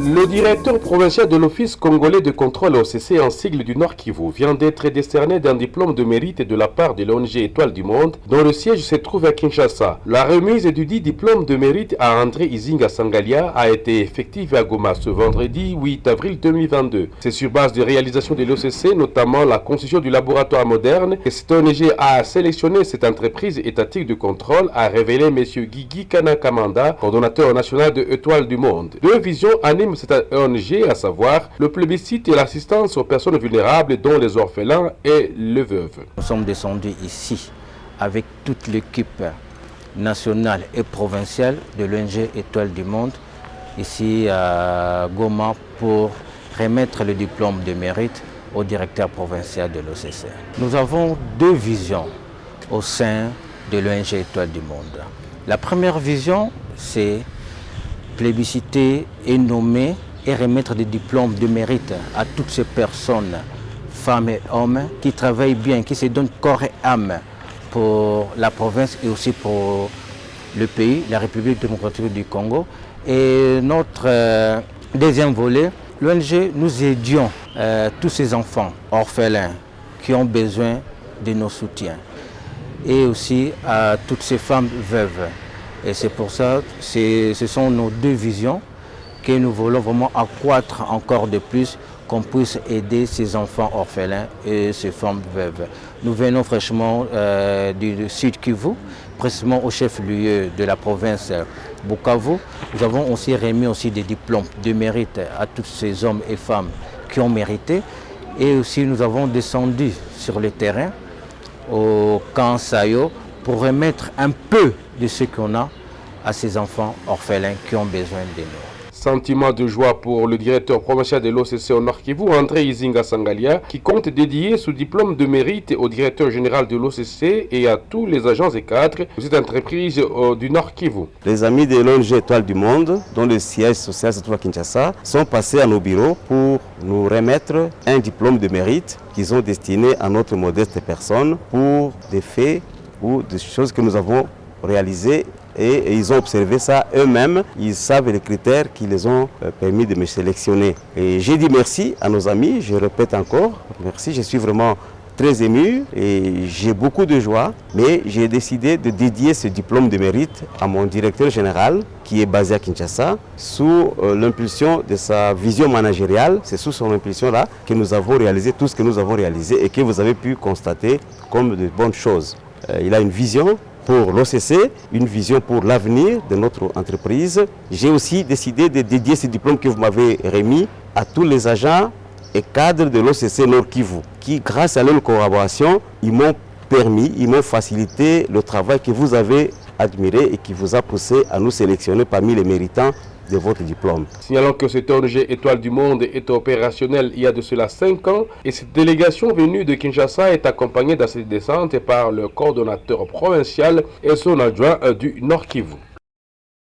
Le directeur provincial de l'Office congolais de contrôle OCC en sigle du Nord Kivu vient d'être décerné d'un diplôme de mérite de la part de l'ONG Étoile du Monde dont le siège se trouve à Kinshasa. La remise du dit diplôme de mérite à André Izinga Sangalia a été effective à Goma ce vendredi 8 avril 2022. C'est sur base de réalisations de l'OCC, notamment la construction du laboratoire moderne, que cette ONG a sélectionné cette entreprise étatique de contrôle, a révélé M. Guigui Kanakamanda, coordonnateur national de Étoile du Monde. Deux visions animent cette ONG, à savoir le plébiscite et l'assistance aux personnes vulnérables dont les orphelins et les veuves. Nous sommes descendus ici avec toute l'équipe nationale et provinciale de l'ONG Étoile du Monde, ici à Goma, pour remettre le diplôme de mérite au directeur provincial de l'OCC. Nous avons deux visions au sein de l'ONG Étoile du Monde. La première vision, c'est plébisciter et nommer et remettre des diplômes de mérite à toutes ces personnes, femmes et hommes, qui travaillent bien, qui se donnent corps et âme pour la province et aussi pour le pays, la République démocratique du Congo. Et notre deuxième volet, l'ONG, nous aidions tous ces enfants orphelins qui ont besoin de nos soutiens et aussi à toutes ces femmes veuves. Et c'est pour ça, ce sont nos deux visions que nous voulons vraiment accroître encore de plus, qu'on puisse aider ces enfants orphelins et ces femmes veuves. Nous venons fraîchement du Sud Kivu, précisément au chef-lieu de la province Bukavu. Nous avons aussi remis des diplômes de mérite à tous ces hommes et femmes qui ont mérité. Et aussi nous avons descendu sur le terrain au camp Sayo pour remettre un peu de ce qu'on a à ces enfants orphelins qui ont besoin de nous. Sentiment de joie pour le directeur provincial de l'OCC au Nord Kivu, André Izinga Sangalia, qui compte dédier ce diplôme de mérite au directeur général de l'OCC et à tous les agents et cadres de cette entreprise du Nord Kivu. Les amis de l'ONG Étoile du Monde, dont le siège social se trouve à Kinshasa, sont passés à nos bureaux pour nous remettre un diplôme de mérite qu'ils ont destiné à notre modeste personne pour des faits ou des choses que nous avons réalisées. Et ils ont observé ça eux-mêmes, ils savent les critères qui les ont permis de me sélectionner. Et j'ai dit merci à nos amis, je répète encore, merci, je suis vraiment très ému et j'ai beaucoup de joie. Mais j'ai décidé de dédier ce diplôme de mérite à mon directeur général qui est basé à Kinshasa, sous l'impulsion de sa vision managériale. C'est sous son impulsion-là que nous avons réalisé tout ce que nous avons réalisé et que vous avez pu constater comme de bonnes choses. Il a une vision pour l'OCC, une vision pour l'avenir de notre entreprise. J'ai aussi décidé de dédier ce diplôme que vous m'avez remis à tous les agents et cadres de l'OCC Nord Kivu, qui, grâce à leur collaboration, ils m'ont facilité le travail que vous avez admiré et qui vous a poussé à nous sélectionner parmi les méritants de votre diplôme. Signalons que cette ONG Étoile du Monde est opérationnelle il y a de cela 5 ans et cette délégation venue de Kinshasa est accompagnée dans cette descente par le coordonnateur provincial et son adjoint du Nord Kivu.